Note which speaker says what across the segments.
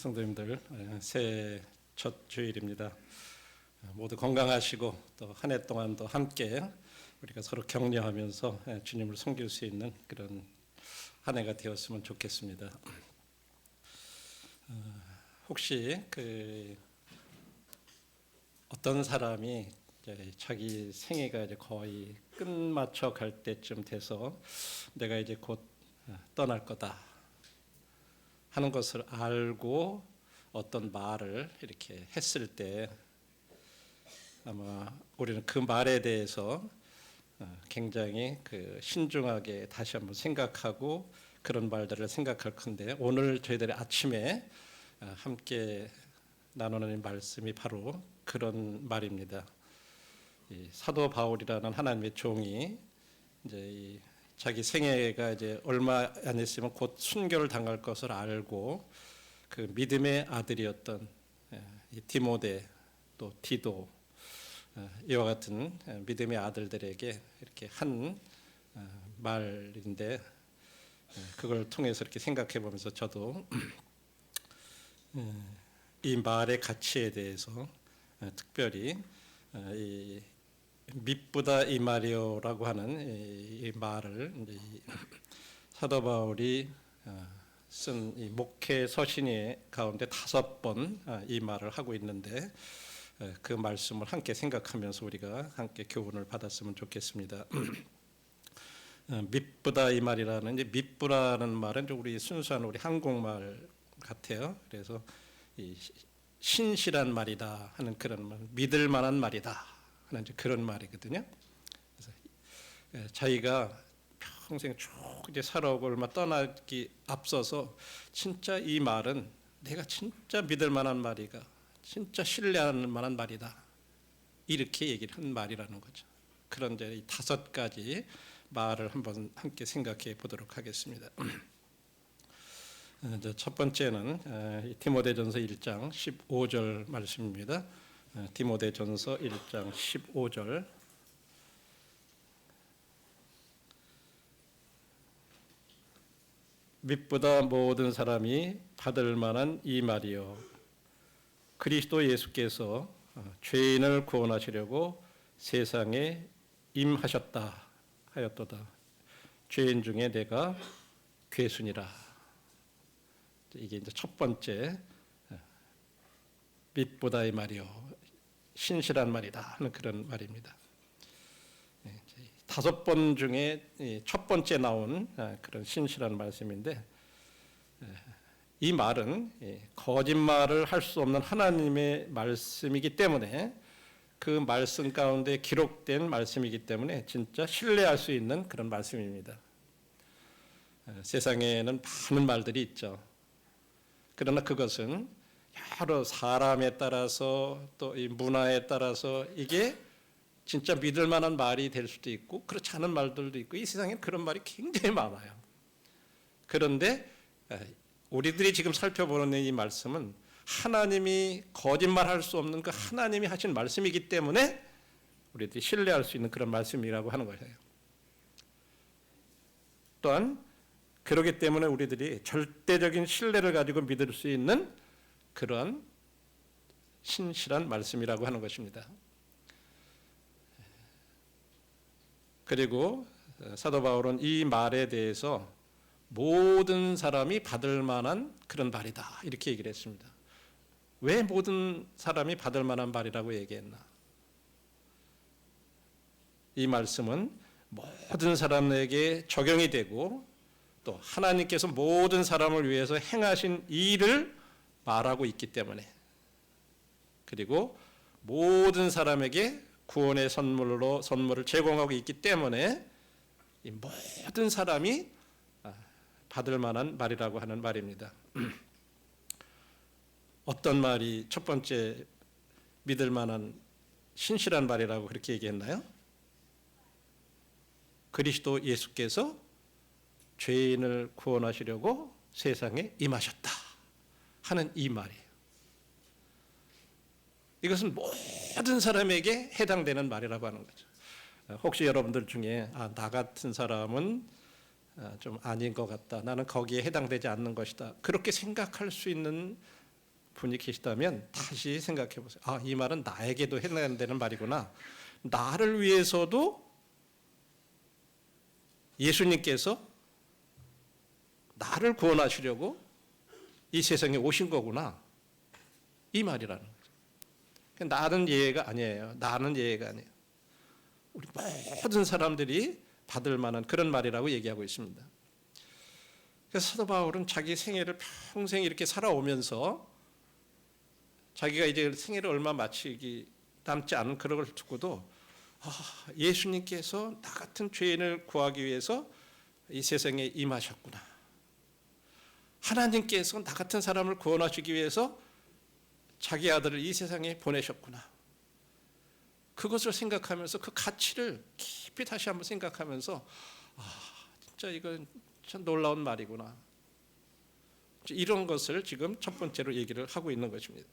Speaker 1: 성도님들, 새해 첫 주일입니다. 모두 건강하시고 또 한 해 동안도 함께 우리가 서로 격려하면서 주님을 섬길 수 있는 그런 한 해가 되었으면 좋겠습니다. 혹시 어떤 사람이 이제 자기 생애가 이제 거의 끝마쳐 갈 때쯤 돼서 내가 이제 곧 떠날 거다 하는 것을 알고 어떤 말을 이렇게 했을 때 아마 우리는 그 말에 대해서 굉장히 신중하게 다시 한번 생각하고 그런 말들을 생각할 건데, 오늘 저희들이 아침에 함께 나누는 말씀이 바로 그런 말입니다. 이 사도 바울이라는 하나님의 종이 이제 자기 생애가 이제 얼마 안 있으면 곧 순교를 당할 것을 알고 그 믿음의 아들이었던 이 디모데 또 디도 이와 같은 믿음의 아들들에게 이렇게 한 말인데, 그걸 통해서 이렇게 생각해 보면서 저도 이 말의 가치에 대해서 특별히 이 밉보다 이 말이요라고 하는 이 말을 이제 사도 바울이 쓴 이 목회 서신의 가운데 5번 이 말을 하고 있는데, 그 말씀을 함께 생각하면서 우리가 함께 교훈을 받았으면 좋겠습니다. 밉보다 이 말이라는, 이제 밉부라는 말은 우리 순수한 우리 한국말 같아요. 그래서 이 신실한 말이다 하는 그런 말, 믿을 만한 말이다 하는 그런 말이거든요. 그래서 자기가 평생 쭉 이제 살아오고 얼마 떠나기 앞서서 진짜 이 말은 내가 진짜 믿을 만한 말이가, 진짜 신뢰할 만한 말이다, 이렇게 얘기를 한 말이라는 거죠. 그런 이제 이 5가지 말을 한번 함께 생각해 보도록 하겠습니다. 첫 번째는 디모데전서 1장 15절 말씀입니다. 디모데전서 1장 15절. 밉보다 모든 사람이 받을 만한 이 말이요, 그리스도 예수께서 죄인을 구원하시려고 세상에 임하셨다 하였도다. 죄인 중에 내가 괴순이라. 이게 이제 첫 번째, 밉보다 이 말이요, 신실한 말이다 하는 그런 말입니다. 5번 중에 첫 번째 나온 그런 신실한 말씀인데, 이 말은 거짓말을 할 수 없는 하나님의 말씀이기 때문에, 그 말씀 가운데 기록된 말씀이기 때문에 진짜 신뢰할 수 있는 그런 말씀입니다. 세상에는 많은 말들이 있죠. 그러나 그것은 여러 사람에 따라서 또 이 문화에 따라서 이게 진짜 믿을 만한 말이 될 수도 있고 그렇지 않은 말들도 있고, 이 세상에 그런 말이 굉장히 많아요. 그런데 우리들이 지금 살펴보는 이 말씀은 하나님이 거짓말할 수 없는 그 하나님이 하신 말씀이기 때문에 우리들이 신뢰할 수 있는 그런 말씀이라고 하는 거예요. 또한 그렇기 때문에 우리들이 절대적인 신뢰를 가지고 믿을 수 있는 그런 신실한 말씀이라고 하는 것입니다. 그리고 사도 바울은 이 말에 대해서 모든 사람이 받을 만한 그런 말이다 이렇게 얘기를 했습니다. 왜 모든 사람이 받을 만한 말이라고 얘기했나? 이 말씀은 모든 사람에게 적용이 되고, 또 하나님께서 모든 사람을 위해서 행하신 일을 말하고 있기 때문에, 그리고 모든 사람에게 구원의 선물을 제공하고 있기 때문에 이 모든 사람이 받을 만한 말이라고 하는 말입니다. 어떤 말이 첫 번째 믿을 만한 신실한 말이라고 그렇게 얘기했나요? 그리스도 예수께서 죄인을 구원하시려고 세상에 임하셨다 하는 이 말이에요. 이것은 모든 사람에게 해당되는 말이라고 하는 거죠. 혹시 여러분들 중에 나 같은 사람은 좀 아닌 것 같다, 나는 거기에 해당되지 않는 것이다, 그렇게 생각할 수 있는 분이 계시다면 다시 생각해 보세요. 아, 이 말은 나에게도 해야 되는 말이구나. 나를 위해서도 예수님께서 나를 구원하시려고 이 세상에 오신 거구나. 이 말이라는 거죠. 나는 예외가 아니에요. 나는 예외가 아니에요. 우리 모든 사람들이 받을 만한 그런 말이라고 얘기하고 있습니다. 그래서 사도 바울은 자기 생애를 평생 이렇게 살아오면서 자기가 이제 생애를 얼마 마치기 남지 않은 그런 걸 듣고도 예수님께서 나 같은 죄인을 구하기 위해서 이 세상에 임하셨구나. 하나님께서 나 같은 사람을 구원하시기 위해서 자기 아들을 이 세상에 보내셨구나. 그것을 생각하면서 그 가치를 깊이 다시 한번 생각하면서 진짜 이건 참 놀라운 말이구나. 이런 것을 지금 첫 번째로 얘기를 하고 있는 것입니다.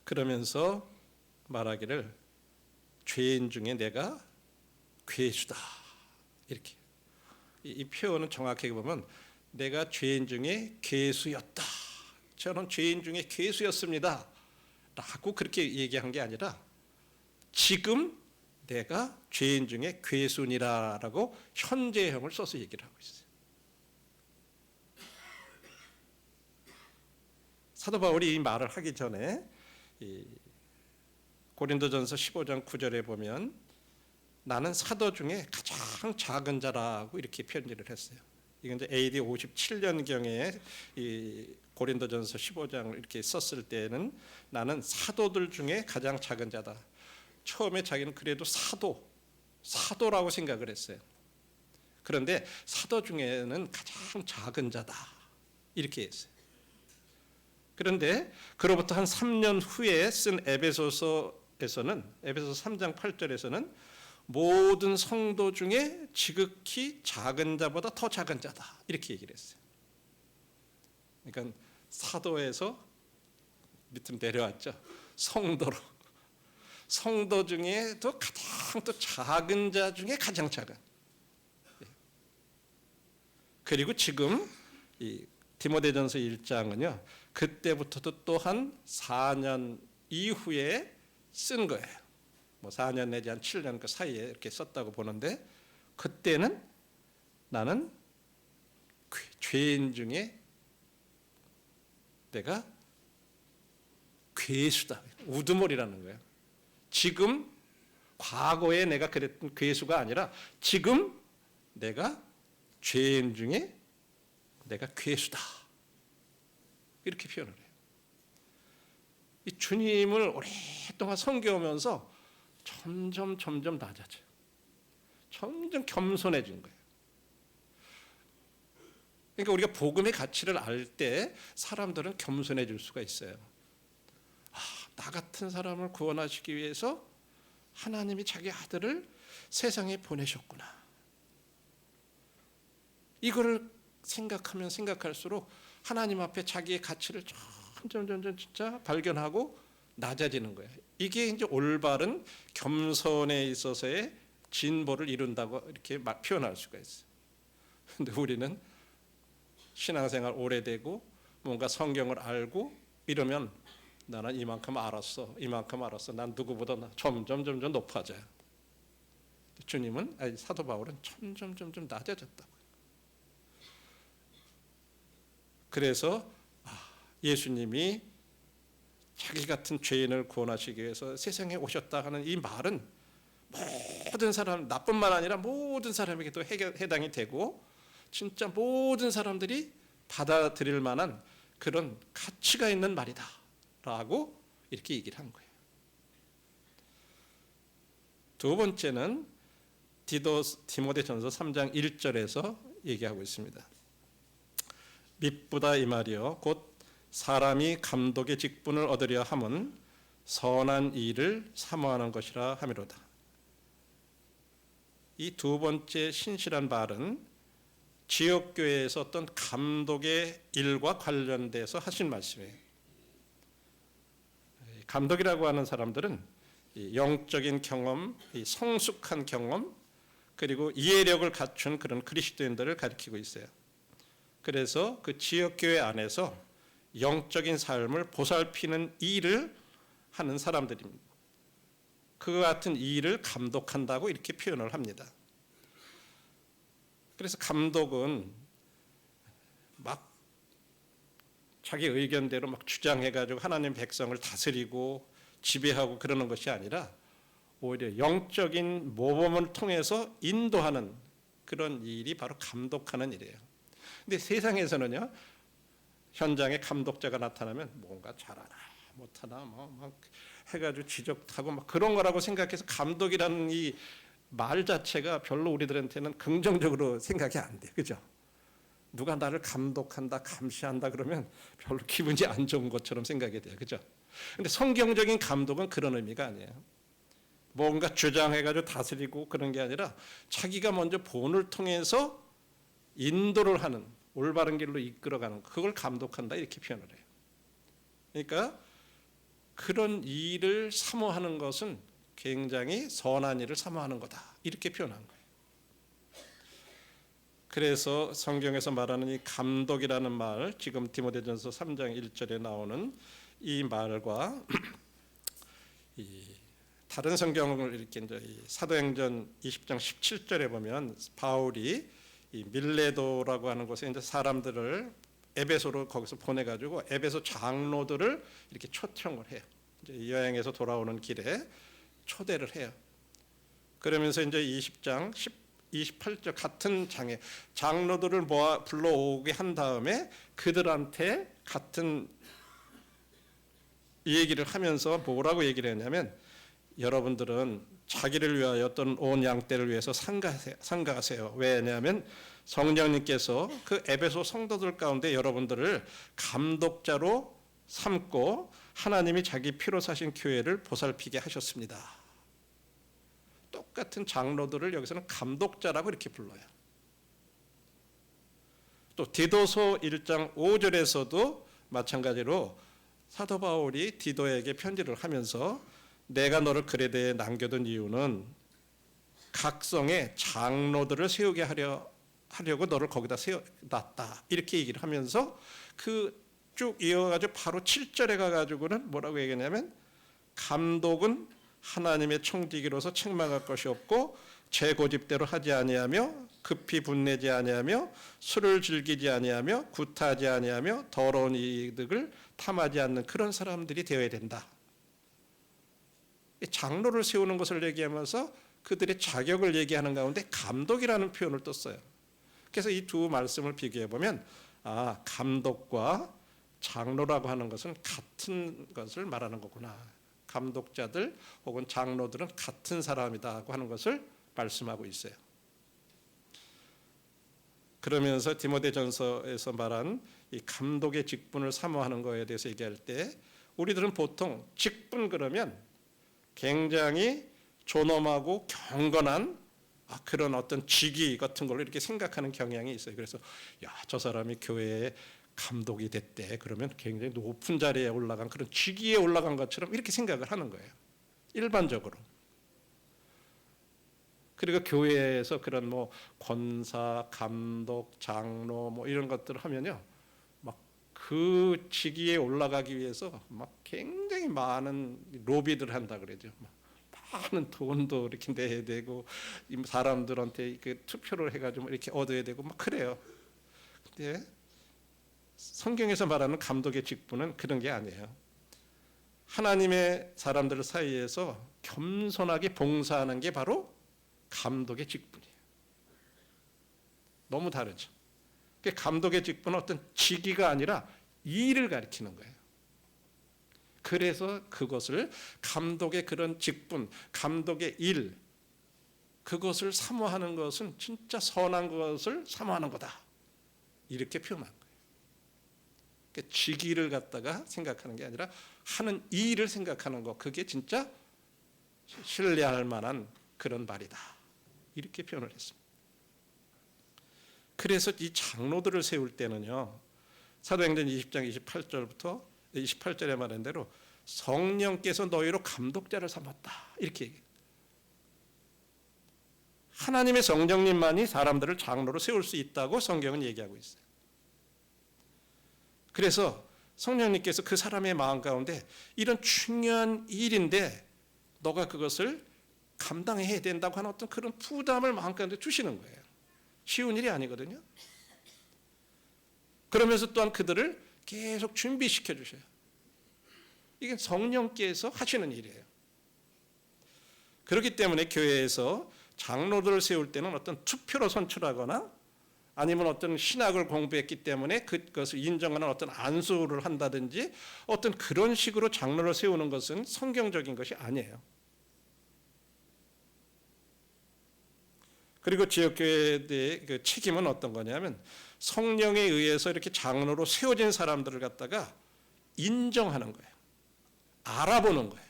Speaker 1: 그러면서 말하기를 죄인 중에 내가 괴수다. 이렇게. 이 표현은 정확하게 보면 내가 죄인 중에 괴수였다. 저는 죄인 중에 괴수였습니다. 라고 그렇게 얘기한 게 아니라 지금 내가 죄인 중에 괴수니라라고 현재형을 써서 얘기를 하고 있어요. 사도 바울이 이 말을 하기 전에 고린도전서 15장 9절에 보면 나는 사도 중에 가장 작은 자라고 이렇게 편지를 했어요. 이건 이제 AD 57년경에 이 고린도전서 15장을 이렇게 썼을 때는 나는 사도들 중에 가장 작은 자다. 처음에 자기는 그래도 사도라고 생각을 했어요. 그런데 사도 중에는 가장 작은 자다. 이렇게 했어요. 그런데 그로부터 한 3년 후에 쓴 에베소서에서는 에베소서 3장 8절에서는 모든 성도 중에 지극히 작은 자보다 더 작은 자다. 이렇게 얘기를 했어요. 그러니까 사도에서 밑으로 내려왔죠. 성도로. 성도 중에도 가장 또 작은 자 중에 가장 작은. 그리고 지금 이 디모데전서 1장은요. 그때부터도 또한 4년 이후에 쓴 거예요. 뭐 4년 내지 한 7년 그 사이에 이렇게 썼다고 보는데 그때는 나는 죄인 중에 내가 괴수다. 우두머리라는 거예요. 지금 과거에 내가 그랬던 괴수가 아니라 지금 내가 죄인 중에 내가 괴수다. 이렇게 표현을 해요. 이 주님을 오랫동안 섬겨오면서 점점 낮아져요. 점점 겸손해진 거예요. 그러니까 우리가 복음의 가치를 알 때 사람들은 겸손해질 수가 있어요. 나 같은 사람을 구원하시기 위해서 하나님이 자기 아들을 세상에 보내셨구나. 이거를 생각하면 생각할수록 하나님 앞에 자기의 가치를 점점 진짜 발견하고 낮아지는 거예요. 이게 이제 올바른 겸손에 있어서의 진보를 이룬다고 이렇게 표현할 수가 있어요. 근데 우리는 신앙생활 오래되고 뭔가 성경을 알고 이러면 나는 이만큼 알았어. 난 누구보다 점점 높아져요. 주님은 사도 바울은 점점 낮아졌다고. 그래서 예수님이 자기 같은 죄인을 구원하시기 위해서 세상에 오셨다 하는 이 말은 모든 사람, 나뿐만 아니라 모든 사람에게도 해당이 되고 진짜 모든 사람들이 받아들일 만한 그런 가치가 있는 말이다 라고 이렇게 얘기를 한 거예요. 두 번째는 디모데전서 3장 1절에서 얘기하고 있습니다. 밉보다 이 말이요 곧 사람이 감독의 직분을 얻으려 함은 선한 일을 사모하는 것이라 하미로다. 이 두 번째 신실한 말은 지역교회에서 어떤 감독의 일과 관련돼서 하신 말씀이에요. 감독이라고 하는 사람들은 영적인 경험, 성숙한 경험, 그리고 이해력을 갖춘 그런 그리스도인들을 가리키고 있어요. 그래서 그 지역교회 안에서 영적인 삶을 보살피는 일을 하는 사람들입니다. 그 같은 일을 감독한다고 이렇게 표현을 합니다. 그래서 감독은 막 자기 의견대로 막 주장해가지고 하나님 백성을 다스리고 지배하고 그러는 것이 아니라 오히려 영적인 모범을 통해서 인도하는 그런 일이 바로 감독하는 일이에요. 근데 세상에서는요, 현장에 감독자가 나타나면 뭔가 잘하나 못하나 막 해가지고 지적하고 막 그런 거라고 생각해서 감독이라는 이 말 자체가 별로 우리들한테는 긍정적으로 생각이 안 돼요. 그죠? 누가 나를 감독한다, 감시한다 그러면 별로 기분이 안 좋은 것처럼 생각이 돼요. 그죠? 근데 성경적인 감독은 그런 의미가 아니에요. 뭔가 주장해가지고 다스리고 그런 게 아니라 자기가 먼저 본을 통해서 인도를 하는, 올바른 길로 이끌어가는, 그걸 감독한다 이렇게 표현을 해요. 그러니까 그런 일을 사모하는 것은 굉장히 선한 일을 사모하는 거다 이렇게 표현한 거예요. 그래서 성경에서 말하는 이 감독이라는 말, 지금 디모데전서 3장 1절에 나오는 이 말과 이 다른 성경을 이렇게 이제 사도행전 20장 17절에 보면 바울이 이 밀레도라고 하는 곳에 이제 사람들을 에베소로 거기서 보내가지고 에베소 장로들을 이렇게 초청을 해요. 이제 여행에서 돌아오는 길에 초대를 해요. 그러면서 이제 20장 28절 같은 장에 장로들을 불러오게 한 다음에 그들한테 같은 얘기를 하면서 뭐라고 얘기를 했냐면, 여러분들은 자기를 위하여 어떤 온 양떼를 위해서 상가하세요. 왜냐하면 성령님께서 그 에베소 성도들 가운데 여러분들을 감독자로 삼고 하나님이 자기 피로 사신 교회를 보살피게 하셨습니다. 똑같은 장로들을 여기서는 감독자라고 이렇게 불러요. 또 디도서 1장 5절에서도 마찬가지로 사도 바울이 디도에게 편지를 하면서 내가 너를 그레데에 남겨둔 이유는 각성의 장로들을 세우게 하려고 너를 거기다 세워놨다 이렇게 얘기를 하면서 그 쭉 이어가지고 바로 7절에 가가지고는 뭐라고 얘기하냐면, 감독은 하나님의 청지기로서 책망할 것이 없고 제 고집대로 하지 아니하며 급히 분내지 아니하며 술을 즐기지 아니하며 구타하지 아니하며 더러운 이득을 탐하지 않는 그런 사람들이 되어야 된다. 장로를 세우는 것을 얘기하면서 그들의 자격을 얘기하는 가운데 감독이라는 표현을 떴어요. 그래서 이 두 말씀을 비교해 보면 감독과 장로라고 하는 것은 같은 것을 말하는 거구나. 감독자들 혹은 장로들은 같은 사람이다고 하는 것을 말씀하고 있어요. 그러면서 디모데전서에서 말한 이 감독의 직분을 사모하는 것에 대해서 얘기할 때 우리들은 보통 직분 그러면 굉장히 존엄하고 경건한 그런 어떤 직위 같은 걸로 이렇게 생각하는 경향이 있어요. 그래서 저 사람이 교회에 감독이 됐대. 그러면 굉장히 높은 자리에 올라간 그런 직위에 올라간 것처럼 이렇게 생각을 하는 거예요. 일반적으로. 그리고 교회에서 그런 뭐 권사, 감독, 장로 뭐 이런 것들을 하면요, 막 그 직위에 올라가기 위해서 막 굉장히 많은 로비를 한다 그러죠. 많은 돈도 이렇게 내야 되고 사람들한테 그 투표를 해가지고 이렇게 얻어야 되고 막 그래요. 근데 성경에서 말하는 감독의 직분은 그런 게 아니에요. 하나님의 사람들 사이에서 겸손하게 봉사하는 게 바로 감독의 직분이에요. 너무 다르죠. 감독의 직분은 어떤 직위가 아니라 일을 가리키는 거예요. 그래서 그것을 감독의 그런 직분, 감독의 일, 그것을 사모하는 것은 진짜 선한 것을 사모하는 거다. 이렇게 표현한 거예요. 직위를 갖다가 생각하는 게 아니라 하는 일을 생각하는 것, 그게 진짜 신뢰할 만한 그런 말이다. 이렇게 표현을 했습니다. 그래서 이 장로들을 세울 때는요, 사도행전 20장 28절에 말한 대로 성령께서 너희로 감독자를 삼았다. 이렇게 얘기해요. 하나님의 성령님만이 사람들을 장로로 세울 수 있다고 성경은 얘기하고 있어요. 그래서 성령님께서 그 사람의 마음 가운데 이런 중요한 일인데 너가 그것을 감당해야 된다고 하는 어떤 그런 부담을 마음 가운데 주시는 거예요. 쉬운 일이 아니거든요. 그러면서 또한 그들을 계속 준비시켜 주셔요. 이게 성령께서 하시는 일이에요. 그렇기 때문에 교회에서 장로들을 세울 때는 어떤 투표로 선출하거나 아니면 어떤 신학을 공부했기 때문에 그것을 인정하는 어떤 안수를 한다든지 어떤 그런 식으로 장로를 세우는 것은 성경적인 것이 아니에요. 그리고 지역교회의 그 책임은 어떤 거냐면 성령에 의해서 이렇게 장로로 세워진 사람들을 갖다가 인정하는 거예요. 알아보는 거예요.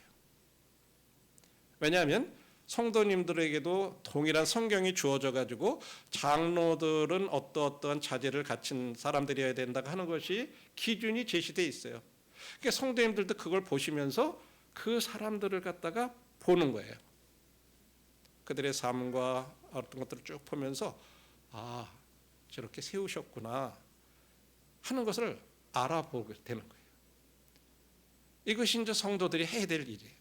Speaker 1: 왜냐하면 성도님들에게도 동일한 성경이 주어져 가지고 장로들은 어떠한 자질을 갖춘 사람들이어야 된다고 하는 것이 기준이 제시되어 있어요. 그러니까 성도님들도 그걸 보시면서 그 사람들을 갖다가 보는 거예요. 그들의 삶과 어떤 것들을 쭉 보면서 아, 저렇게 세우셨구나 하는 것을 알아보게 되는 거예요. 이것이 이제 성도들이 해야 될 일이에요.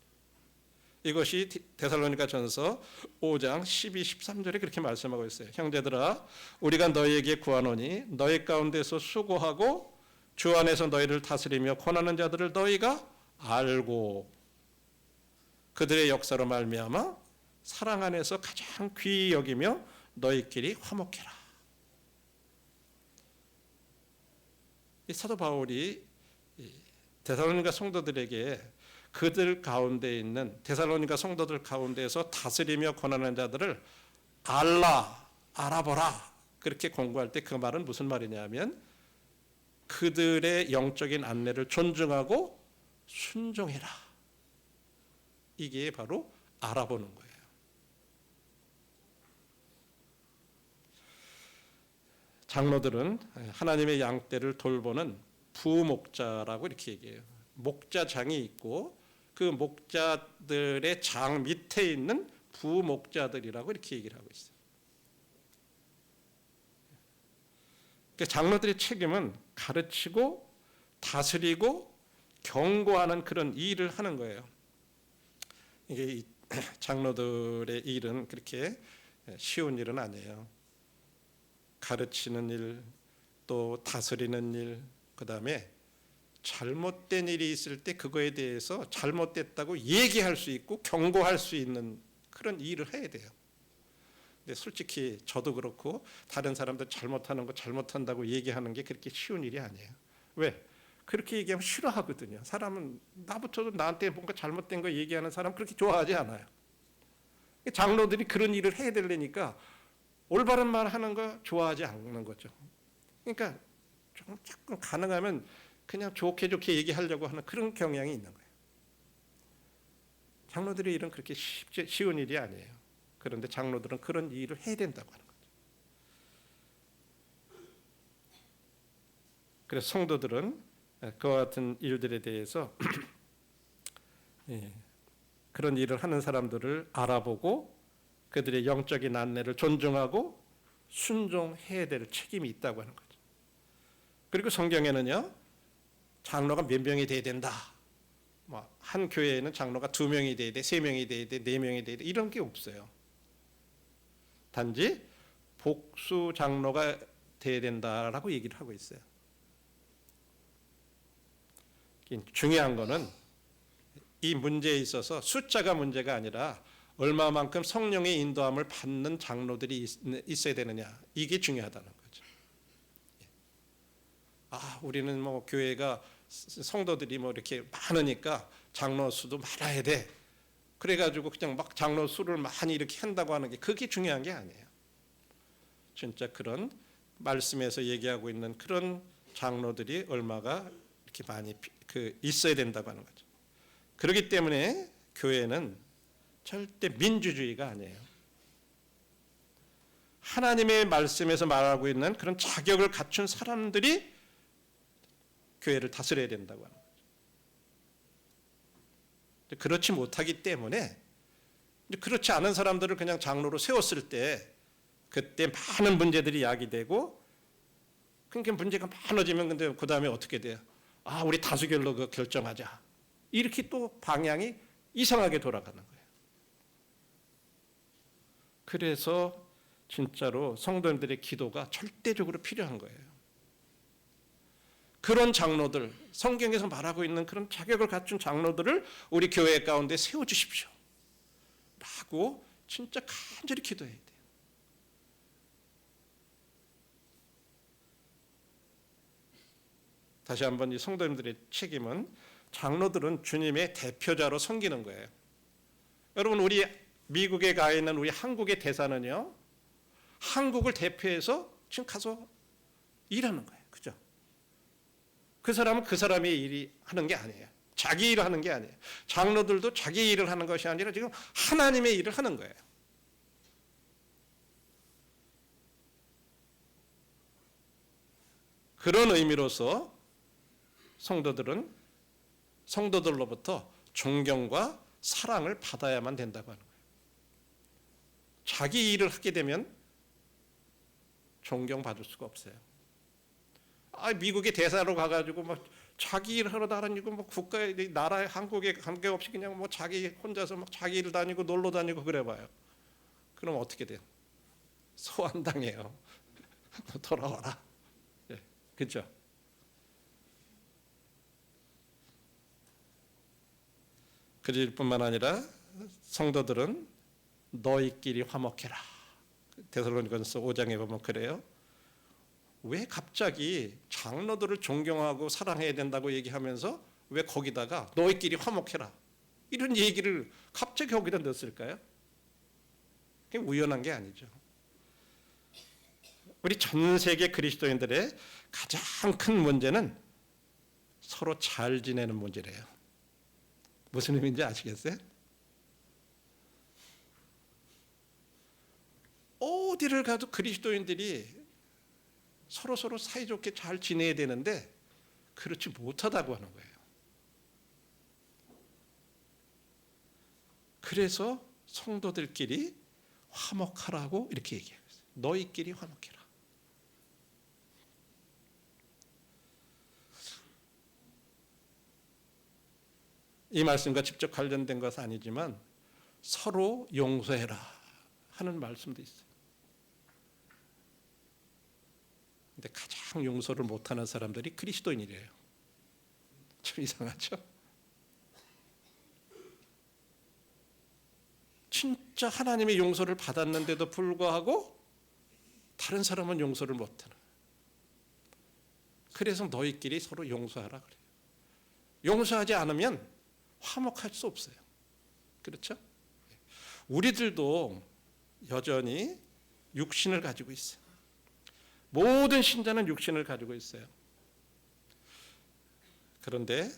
Speaker 1: 이것이 데살로니가전서 5장 12, 13절에 그렇게 말씀하고 있어요. 형제들아, 우리가 너희에게 구하노니 너희 가운데서 수고하고 주 안에서 너희를 다스리며 권하는 자들을 너희가 알고 그들의 역사로 말미암아 사랑 안에서 가장 귀히 여기며 너희끼리 화목해라. 이 사도 바울이 데살로니가 성도들에게 그들 가운데 있는 데살로니가 성도들 가운데에서 다스리며 권하는 자들을 알아보라 그렇게 공부할 때 그 말은 무슨 말이냐면 그들의 영적인 안내를 존중하고 순종해라. 이게 바로 알아보는 거예요. 장로들은 하나님의 양떼를 돌보는 부목자라고 이렇게 얘기해요. 목자장이 있고 그 목자들의 장 밑에 있는 부목자들이라고 이렇게 얘기를 하고 있어요. 그러니까 장로들의 책임은 가르치고 다스리고 경고하는 그런 일을 하는 거예요. 이게 장로들의 일은 그렇게 쉬운 일은 아니에요. 가르치는 일, 또 다스리는 일, 그 다음에 잘못된 일이 있을 때 그거에 대해서 잘못됐다고 얘기할 수 있고 경고할 수 있는 그런 일을 해야 돼요. 근데 솔직히 저도 그렇고 다른 사람들 잘못하는 거 잘못한다고 얘기하는 게 그렇게 쉬운 일이 아니에요. 왜? 그렇게 얘기하면 싫어하거든요. 사람은 나부터도 나한테 뭔가 잘못된 거 얘기하는 사람 그렇게 좋아하지 않아요. 장로들이 그런 일을 해야 되려니까 올바른 말 하는 거 좋아하지 않는 거죠. 그러니까 좀 조금 가능하면 그냥 좋게 얘기하려고 하는 그런 경향이 있는 거예요. 장로들의 일은 그렇게 쉬운 일이 아니에요. 그런데 장로들은 그런 일을 해야 된다고 하는 거죠. 그래서 성도들은 그와 같은 일들에 대해서 그런 일을 하는 사람들을 알아보고 그들의 영적인 안내를 존중하고 순종해야 될 책임이 있다고 하는 거죠. 그리고 성경에는요, 장로가 몇 명이 돼야 된다. 한 교회에는 장로가 2명이 돼야 돼, 3명이 돼야 돼, 4명이 돼야 돼, 이런 게 없어요. 단지 복수 장로가 돼야 된다라고 얘기를 하고 있어요. 중요한 거는 이 문제에 있어서 숫자가 문제가 아니라 얼마만큼 성령의 인도함을 받는 장로들이 있어야 되느냐, 이게 중요하다는 거죠. 우리는 뭐 교회가 성도들이 뭐 이렇게 많으니까 장로 수도 많아야 돼. 그래가지고 그냥 막 장로 수를 많이 이렇게 한다고 하는 게 그게 중요한 게 아니에요. 진짜 그런 말씀에서 얘기하고 있는 그런 장로들이 얼마가 이렇게 많이 있어야 된다고 하는 거죠. 그렇기 때문에 교회는 절대 민주주의가 아니에요. 하나님의 말씀에서 말하고 있는 그런 자격을 갖춘 사람들이 교회를 다스려야 된다고 하는 거죠. 그렇지 못하기 때문에 그렇지 않은 사람들을 그냥 장로로 세웠을 때 그때 많은 문제들이 야기되고 그러니까 문제가 많아지면 근데 그 다음에 어떻게 돼요? 우리 다수결로 결정하자. 이렇게 또 방향이 이상하게 돌아가는 거예요. 그래서 진짜로 성도님들의 기도가 절대적으로 필요한 거예요. 그런 장로들, 성경에서 말하고 있는 그런 자격을 갖춘 장로들을 우리 교회 가운데 세워주십시오 라고 진짜 간절히 기도해야 돼요. 다시 한번 이 성도님들의 책임은, 장로들은 주님의 대표자로 섬기는 거예요. 여러분, 우리 미국에 가 있는 우리 한국의 대사는요, 한국을 대표해서 지금 가서 일하는 거예요. 그죠? 그 사람은 그 사람의 일이 하는 게 아니에요. 자기 일을 하는 게 아니에요. 장로들도 자기 일을 하는 것이 아니라 지금 하나님의 일을 하는 거예요. 그런 의미로서 성도들로부터 존경과 사랑을 받아야만 된다고 하는 거예요. 자기 일을 하게 되면 존경받을 수가 없어요. 미국의 대사로 가가지고 막 자기 일 하러 다니고, 뭐 국가의 나라의 한국에 관계없이 그냥 뭐 자기 혼자서 막 자기 일 다니고 놀러 다니고 그래봐요. 그럼 어떻게 돼요? 소환당해요. 돌아와라. 네, 그렇죠? 그럴 뿐만 아니라 성도들은 너희끼리 화목해라. 데살로니가서 5장에 보면 그래요. 왜 갑자기 장로들을 존경하고 사랑해야 된다고 얘기하면서 왜 거기다가 너희끼리 화목해라 이런 얘기를 갑자기 거기다 넣었을까요? 그게 우연한 게 아니죠. 우리 전 세계 그리스도인들의 가장 큰 문제는 서로 잘 지내는 문제래요. 무슨 의미인지 아시겠어요? 어디를 가도 그리스도인들이 서로 사이좋게 잘 지내야 되는데 그렇지 못하다고 하는 거예요. 그래서 성도들끼리 화목하라고 이렇게 얘기해요. 너희끼리 화목해라. 이 말씀과 직접 관련된 것은 아니지만 서로 용서해라 하는 말씀도 있어요. 근데 가장 용서를 못하는 사람들이 그리스도인이래요. 좀 이상하죠? 진짜 하나님의 용서를 받았는데도 불구하고 다른 사람은 용서를 못하는. 그래서 너희끼리 서로 용서하라 그래요. 용서하지 않으면 화목할 수 없어요. 그렇죠? 우리들도 여전히 육신을 가지고 있어요. 모든 신자는 육신을 가지고 있어요. 그런데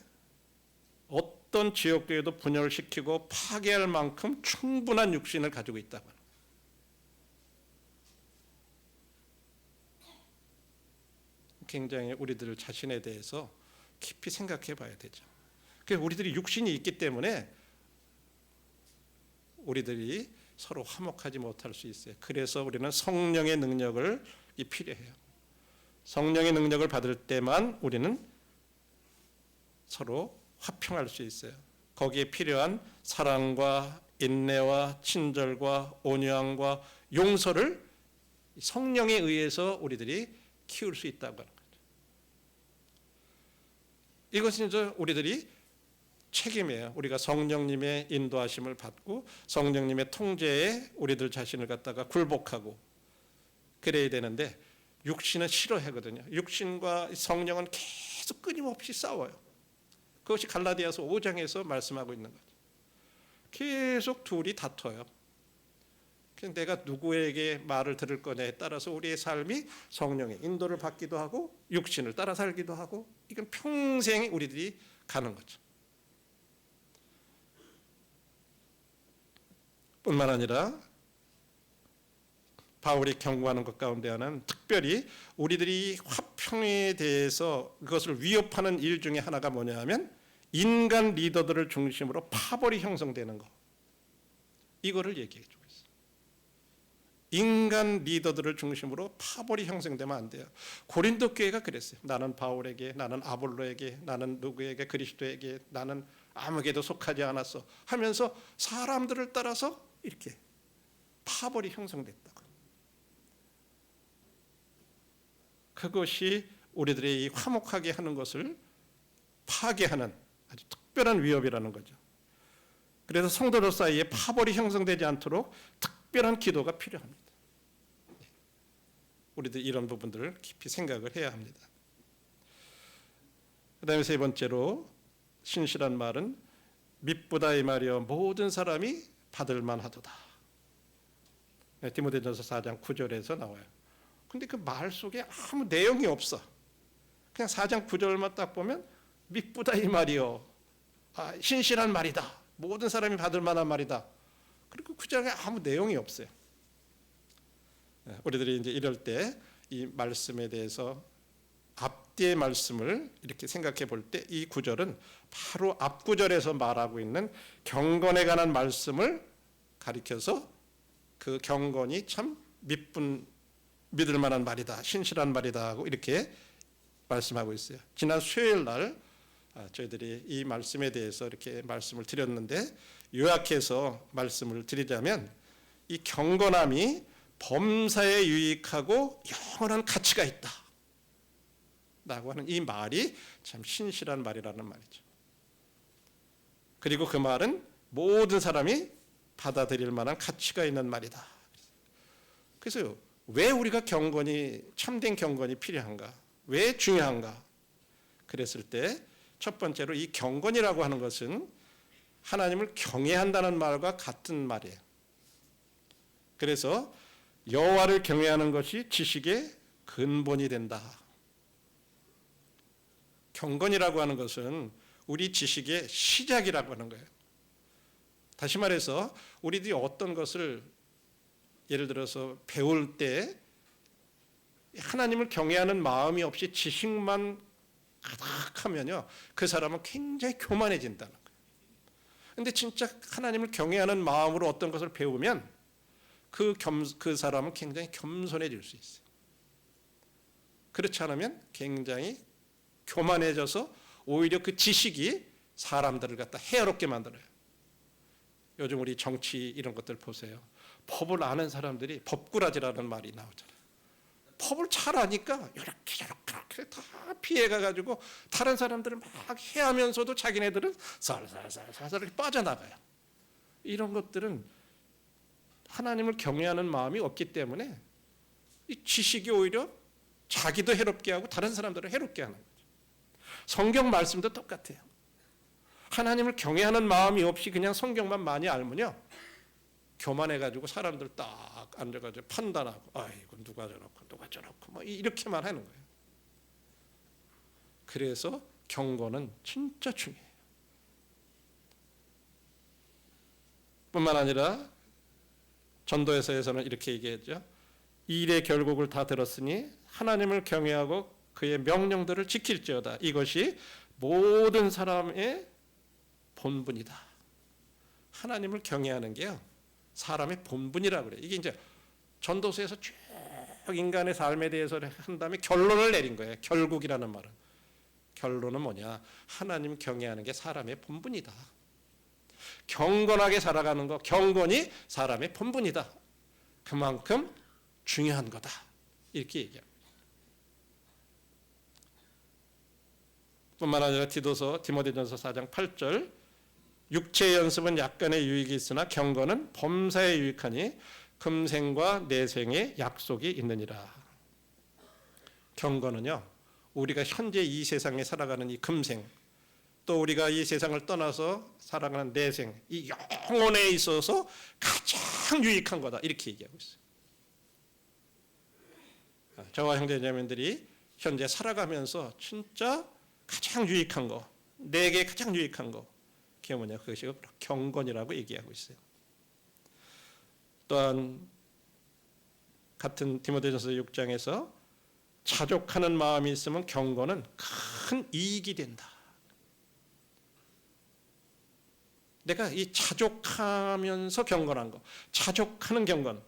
Speaker 1: 어떤 지역교회도 분열시키고 파괴할 만큼 충분한 육신을 가지고 있다고 하는 거예요. 굉장히 우리들 자신에 대해서 깊이 생각해 봐야 되죠. 그래서 우리들이 육신이 있기 때문에 우리들이 서로 화목하지 못할 수 있어요. 그래서 우리는 성령의 능력을 필요해요. 성령의 능력을 받을 때만 우리는 서로 화평할 수 있어요. 거기에 필요한 사랑과 인내와 친절과 온유함과 용서를 성령에 의해서 우리들이 키울 수 있다고 하는 거죠. 이것은 이제 우리들이 책임이에요. 우리가 성령님의 인도하심을 받고 성령님의 통제에 우리들 자신을 갖다가 굴복하고 그래야 되는데 육신은 싫어하거든요. 육신과 성령은 계속 끊임없이 싸워요. 그것이 갈라디아서 5장에서 말씀하고 있는 거죠. 계속 둘이 다퉈요. 내가 누구에게 말을 들을 거냐에 따라서 우리의 삶이 성령의 인도를 받기도 하고 육신을 따라 살기도 하고 이건 평생 우리들이 가는 거죠. 뿐만 아니라 바울이 경고하는 것 가운데 하나는 특별히 우리들이 화평에 대해서 그것을 위협하는 일 중에 하나가 뭐냐 하면 인간 리더들을 중심으로 파벌이 형성되는 것. 이거를 얘기해 주고 있어요. 인간 리더들을 중심으로 파벌이 형성되면 안 돼요. 고린도 교회가 그랬어요. 나는 바울에게, 나는 아볼로에게, 나는 누구에게, 그리스도에게, 나는 아무에게도 속하지 않았어 하면서 사람들을 따라서 이렇게 파벌이 형성됐다고. 그것이 우리들의 이 화목하게 하는 것을 파괴하는 아주 특별한 위협이라는 거죠. 그래서 성도들 사이에 파벌이 형성되지 않도록 특별한 기도가 필요합니다. 우리들 이런 부분들을 깊이 생각을 해야 합니다. 그 다음에 세 번째로 신실한 말은 mit보다 이 말이여 모든 사람이 받을 만하도다. 디모데전서 4장 9절에서 나와요. 근데 그 말 속에 아무 내용이 없어. 그냥 4장 9절만 딱 보면 mit보다 이 말이여, 신실한 말이다, 모든 사람이 받을 만한 말이다. 그리고 그 장에 아무 내용이 없어요. 우리들이 이제 이럴 때 이 말씀에 대해서 앞뒤의 말씀을 이렇게 생각해 볼 때 이 구절은 바로 앞 구절에서 말하고 있는 경건에 관한 말씀을 가리켜서 그 경건이 참 믿을 만한 말이다, 신실한 말이다 하고 이렇게 말씀하고 있어요. 지난 수요일 날 저희들이 이 말씀에 대해서 이렇게 말씀을 드렸는데, 요약해서 말씀을 드리자면 이 경건함이 범사에 유익하고 영원한 가치가 있다 라고 하는 이 말이 참 신실한 말이라는 말이죠. 그리고 그 말은 모든 사람이 받아들일 만한 가치가 있는 말이다. 그래서 왜 우리가 경건이, 참된 경건이 필요한가, 왜 중요한가 그랬을 때 첫 번째로 이 경건이라고 하는 것은 하나님을 경외한다는 말과 같은 말이에요. 그래서 여호와를 경외하는 것이 지식의 근본이 된다. 경건이라고 하는 것은 우리 지식의 시작이라고 하는 거예요. 다시 말해서 우리들이 어떤 것을 예를 들어서 배울 때 하나님을 경외하는 마음이 없이 지식만 가득하면요, 그 사람은 굉장히 교만해진다는 거예요. 그런데 진짜 하나님을 경외하는 마음으로 어떤 것을 배우면 그 사람은 굉장히 겸손해질 수 있어요. 그렇지 않으면 굉장히 교만해져서 오히려 그 지식이 사람들을 갖다 해롭게 만들어요. 요즘 우리 정치 이런 것들 보세요. 법을 아는 사람들이 법꾸라지라는 말이 나오잖아요. 법을 잘 아니까 이렇게 다 피해가가지고 다른 사람들을 막 해하면서도 자기네들은 살살 이렇게 빠져나가요. 이런 것들은 하나님을 경외하는 마음이 없기 때문에 이 지식이 오히려 자기도 해롭게 하고 다른 사람들을 해롭게 하는 거죠. 성경 말씀도 똑같아요. 하나님을 경외하는 마음이 없이 그냥 성경만 많이 알면요, 교만해가지고 사람들 딱 앉아가지고 판단하고, 아이고 누가 저렇고 뭐 이렇게만 하는 거예요. 그래서 경건은 진짜 중요해요. 뿐만 아니라 전도서에서는 이렇게 얘기했죠. 일의 결국을 다 들었으니 하나님을 경외하고 그의 명령들을 지킬지어다. 이것이 모든 사람의 본분이다. 하나님을 경외하는 게요, 사람의 본분이라고 그래요. 이게 이제 전도서에서 쭉 인간의 삶에 대해서 한 다음에 결론을 내린 거예요. 결국이라는 말은. 결론은 뭐냐? 하나님 경외하는 게 사람의 본분이다. 경건하게 살아가는 거, 경건이 사람의 본분이다. 그만큼 중요한 거다. 이렇게 얘기합니다. 뿐만 아니라 디모데전서 4장 8절, 육체의 연습은 약간의 유익이 있으나 경건은 범사에 유익하니 금생과 내생의 약속이 있느니라. 경건은요, 우리가 현재 이 세상에 살아가는 이 금생, 또 우리가 이 세상을 떠나서 살아가는 내생, 이 영혼에 있어서 가장 유익한 거다. 이렇게 얘기하고 있어요. 저와 형제자매들이 현재 살아가면서 진짜 가장 유익한 거, 내게 가장 유익한 거, 그게 뭐냐? 그것이 경건이라고 얘기하고 있어요. 또한 같은 디모데전서 6장에서 자족하는 마음이 있으면 경건은 큰 이익이 된다. 내가 이 자족하면서 경건한 거, 자족하는 경건,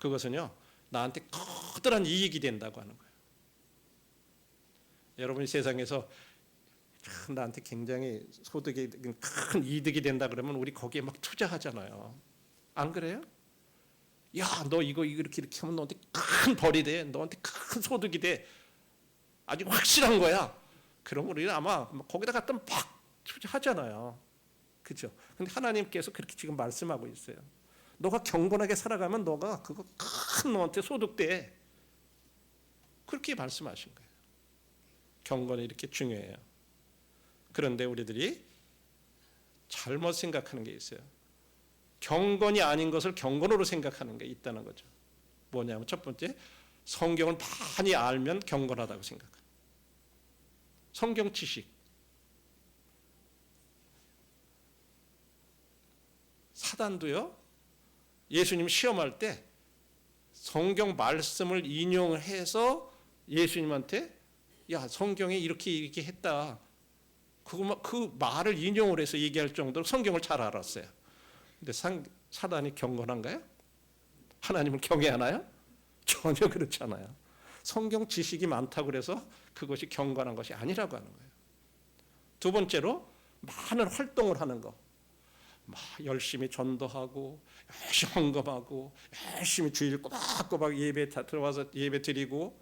Speaker 1: 그것은요, 나한테 커다란 이익이 된다고 하는 거예요. 여러분이 세상에서 나한테 굉장히 소득이 큰 이득이 된다 그러면 우리 거기에 막 투자하잖아요. 안 그래요? 야, 너 이거 이렇게 하면 너한테 큰 벌이 돼. 너한테 큰 소득이 돼. 아주 확실한 거야. 그러면 우리는 아마 거기다 갖다 막 투자하잖아요. 그렇죠? 근데 하나님께서 그렇게 지금 말씀하고 있어요. 너가 경건하게 살아가면 너가 그거 큰 너한테 소득돼. 그렇게 말씀하신 거예요. 경건이 이렇게 중요해요. 그런데 우리들이 잘못 생각하는 게 있어요. 경건이 아닌 것을 경건으로 생각하는 게 있다는 거죠. 뭐냐면 첫 번째, 성경을 많이 알면 경건하다고 생각합니다. 성경 지식. 사단도요, 예수님 시험할 때 성경 말씀을 인용해서 예수님한테 야, 성경에 이렇게 했다. 그 말을 인용을 해서 얘기할 정도로 성경을 잘 알았어요. 근데 사단이 경건한가요? 하나님을 경외하나요? 전혀 그렇지 않아요. 성경 지식이 많다고 그래서 그것이 경건한 것이 아니라고 하는 거예요. 두 번째로 많은 활동을 하는 거. 막 열심히 전도하고 열심히 헌금하고 열심히 주일 꼬박꼬박 예배 들어와서 예배 드리고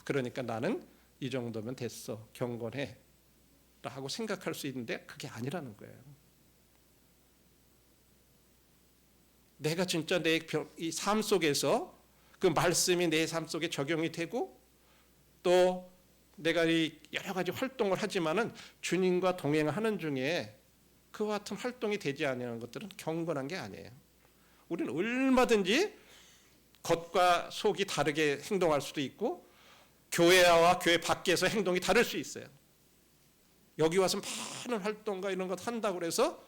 Speaker 1: 그러니까 나는 이 정도면 됐어. 경건해. 라고 생각할 수 있는데 그게 아니라는 거예요. 내가 진짜 내 삶 속에서 그 말씀이 내 삶 속에 적용이 되고 또 내가 이 여러 가지 활동을 하지만은 주님과 동행하는 중에 그와 같은 활동이 되지 않는 것들은 경건한 게 아니에요. 우리는 얼마든지 겉과 속이 다르게 행동할 수도 있고 교회와 교회 밖에서 행동이 다를 수 있어요. 여기 와서 많은 활동과 이런 것 한다고 해서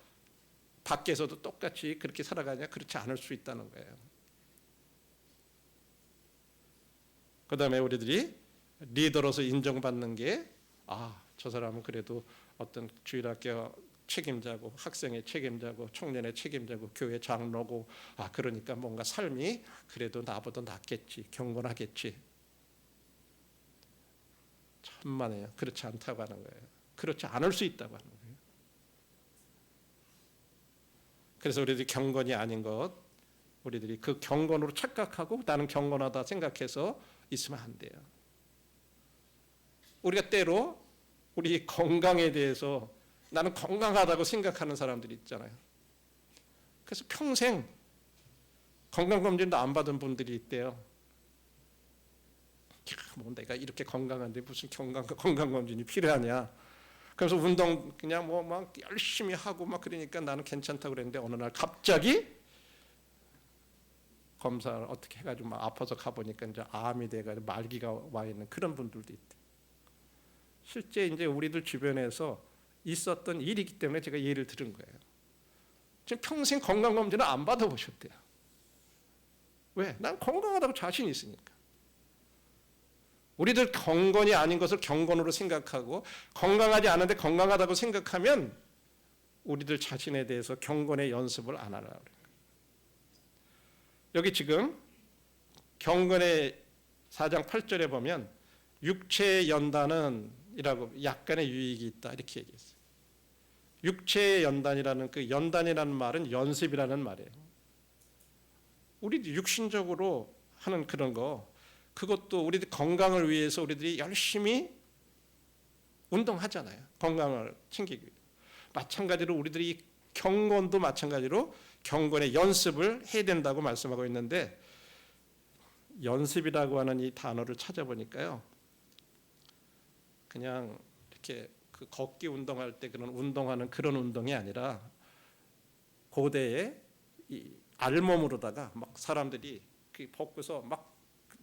Speaker 1: 밖에서도 똑같이 그렇게 살아가냐? 그렇지 않을 수 있다는 거예요. 그 다음에 우리들이 리더로서 인정받는 게 저 사람은 그래도 어떤 주일학교 책임자고 학생의 책임자고 청년의 책임자고 교회 장로고 그러니까 뭔가 삶이 그래도 나보다 낫겠지, 경건하겠지. 천만에요. 그렇지 않다고 하는 거예요. 그렇지 않을 수 있다고 하는 거예요. 그래서 우리들이 경건이 아닌 것, 우리들이 그 경건으로 착각하고 나는 경건하다 생각해서 있으면 안 돼요. 우리가 때로 우리 건강에 대해서 나는 건강하다고 생각하는 사람들이 있잖아요. 그래서 평생 건강검진도 안 받은 분들이 있대요. 뭐 내가 이렇게 건강한데 무슨 건강검진이 필요하냐. 그래서 운동 그냥 뭐 막 열심히 하고 막 그러니까 나는 괜찮다고 그랬는데 어느 날 갑자기 검사를 어떻게 해가지고 막 아파서 가보니까 이제 암이 돼가지고 말기가 와 있는 그런 분들도 있대. 실제 이제 우리들 주변에서 있었던 일이기 때문에 제가 예를 들은 거예요. 지금 평생 건강검진을 안 받아보셨대요. 왜? 난 건강하다고 자신 있으니까. 우리들 경건이 아닌 것을 경건으로 생각하고 건강하지 않은데 건강하다고 생각하면 우리들 자신에 대해서 경건의 연습을 안 하라고 그래요. 여기 지금 경건의 4장 8절에 보면 육체의 연단은 이라고 약간의 유익이 있다 이렇게 얘기했어요. 육체의 연단이라는 그 연단이라는 말은 연습이라는 말이에요. 우리 육신적으로 하는 그런 거 그것도 우리들 건강을 위해서 우리들이 열심히 운동하잖아요. 건강을 챙기기 위해. 마찬가지로 우리들이 경건도 마찬가지로 경건의 연습을 해야 된다고 말씀하고 있는데 연습이라고 하는 이 단어를 찾아보니까요. 그냥 이렇게 그 걷기 운동할 때 그런 운동하는 그런 운동이 아니라 고대에 이 알몸으로다가 막 사람들이 벗고서 막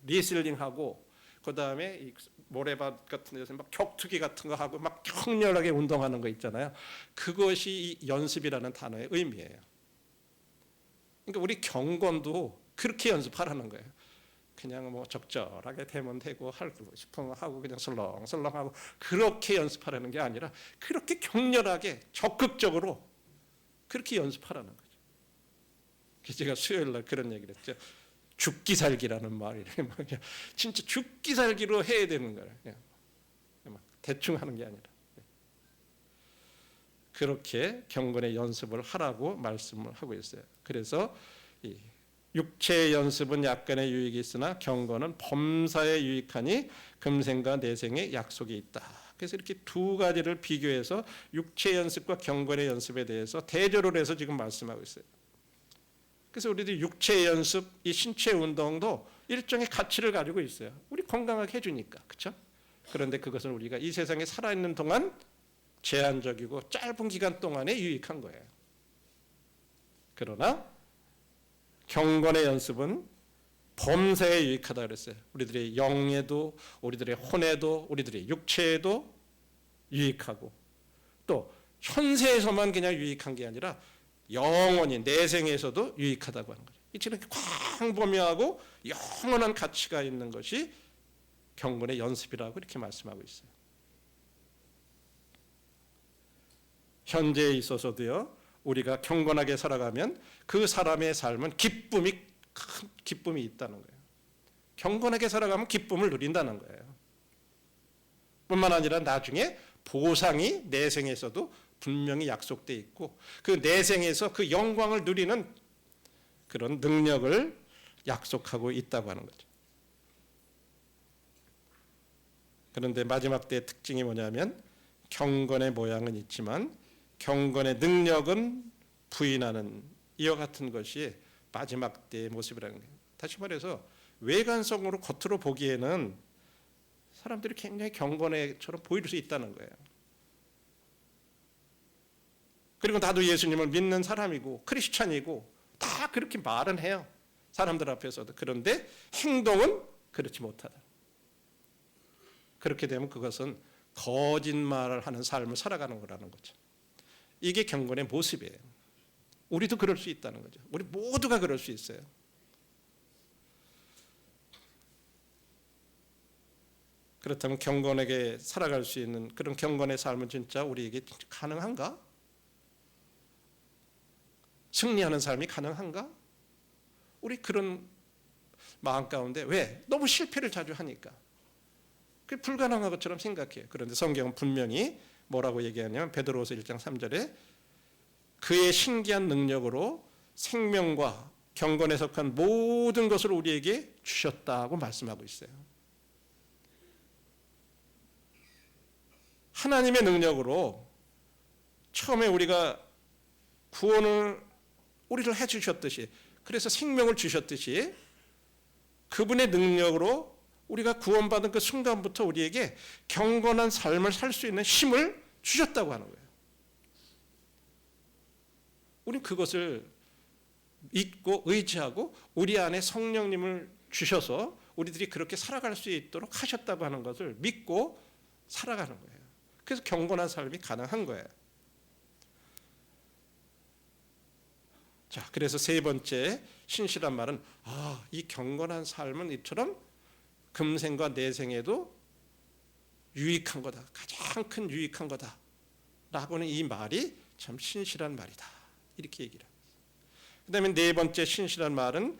Speaker 1: 리슬링하고 그 다음에 이 모래밭 같은 데서 막 격투기 같은 거 하고 막 격렬하게 운동하는 거 있잖아요. 그것이 이 연습이라는 단어의 의미예요. 그러니까 우리 경건도 그렇게 연습하라는 거예요. 그냥 뭐 적절하게 되면 되고 하고 싶은 거 하고 그냥 설렁설렁하고 그렇게 연습하라는 게 아니라 그렇게 격렬하게 적극적으로 그렇게 연습하라는 거죠. 제가 수요일 날 그런 얘기를 했죠. 죽기 살기라는 말이 진짜 죽기 살기로 해야 되는 거예요. 그냥 대충 하는 게 아니라 그렇게 경건의 연습을 하라고 말씀을 하고 있어요. 그래서 이 육체의 연습은 약간의 유익이 있으나 경건은 범사에 유익하니 금생과 내생에 약속이 있다. 그래서 이렇게 두 가지를 비교해서 육체 연습과 경건의 연습에 대해서 대조를 해서 지금 말씀하고 있어요. 그래서 우리들이 육체 연습, 이 신체 운동도 일종의 가치를 가지고 있어요. 우리 건강하게 해주니까, 그렇죠? 그런데 그것은 우리가 이 세상에 살아있는 동안 제한적이고 짧은 기간 동안에 유익한 거예요. 그러나 경건의 연습은 범사에 유익하다 그랬어요. 우리들의 영에도, 우리들의 혼에도, 우리들의 육체에도 유익하고, 또 현세에서만 그냥 유익한 게 아니라 영원히 내생에서도 유익하다고 하는 거죠. 이처럼 광범위하고 영원한 가치가 있는 것이 경건의 연습이라고 이렇게 말씀하고 있어요. 현재에 있어서도요, 우리가 경건하게 살아가면 그 사람의 삶은 큰 기쁨이 있다는 거예요. 경건하게 살아가면 기쁨을 누린다는 거예요. 뿐만 아니라 나중에 보상이 내생에서도 분명히 약속되어 있고, 그 내생에서 그 영광을 누리는 그런 능력을 약속하고 있다고 하는 거죠. 그런데 마지막 때의 특징이 뭐냐면 경건의 모양은 있지만 경건의 능력은 부인하는 이와 같은 것이 마지막 때의 모습이라는 거예요. 다시 말해서 외관성으로 겉으로 보기에는 사람들이 굉장히 경건해처럼 보일 수 있다는 거예요. 그리고 나도 예수님을 믿는 사람이고 크리스찬이고 다 그렇게 말은 해요. 사람들 앞에서도. 그런데 행동은 그렇지 못하다. 그렇게 되면 그것은 거짓말을 하는 삶을 살아가는 거라는 거죠. 이게 경건의 모습이에요. 우리도 그럴 수 있다는 거죠. 우리 모두가 그럴 수 있어요. 그렇다면 경건하게 살아갈 수 있는 그런 경건의 삶은 진짜 우리에게 가능한가? 승리하는 삶이 가능한가? 우리 그런 마음 가운데 왜? 너무 실패를 자주 하니까 그게 불가능한 것처럼 생각해요. 그런데 성경은 분명히 뭐라고 얘기하냐면 베드로후서 1장 3절에 그의 신기한 능력으로 생명과 경건에 속한 모든 것을 우리에게 주셨다고 말씀하고 있어요. 하나님의 능력으로 처음에 우리가 구원을 우리를 해주셨듯이, 그래서 생명을 주셨듯이 그분의 능력으로 우리가 구원받은 그 순간부터 우리에게 경건한 삶을 살 수 있는 힘을 주셨다고 하는 거예요. 우리는 그것을 믿고 의지하고 우리 안에 성령님을 주셔서 우리들이 그렇게 살아갈 수 있도록 하셨다고 하는 것을 믿고 살아가는 거예요. 그래서 경건한 삶이 가능한 거예요. 자, 그래서 세 번째 신실한 말은 이 경건한 삶은 이처럼 금생과 내생에도 유익한 거다. 가장 큰 유익한 거다. 라고는 이 말이 참 신실한 말이다. 이렇게 얘기를 합니다. 그 다음에 네 번째 신실한 말은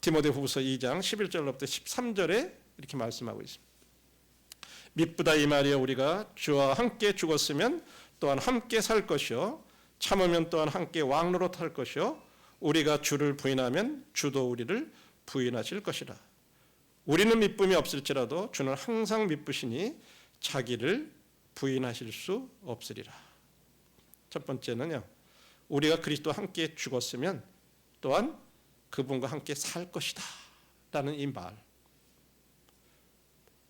Speaker 1: 디모데후서 2장 11절로부터 13절에 이렇게 말씀하고 있습니다. 미쁘다 이 말이여 우리가 주와 함께 죽었으면 또한 함께 살 것이요 참으면 또한 함께 왕노릇할 것이요 우리가 주를 부인하면 주도 우리를 부인하실 것이라. 우리는 미쁨이 없을지라도 주는 항상 미쁘시니 자기를 부인하실 수 없으리라. 첫 번째는요, 우리가 그리스도와 함께 죽었으면 또한 그분과 함께 살 것이다 라는 이 말.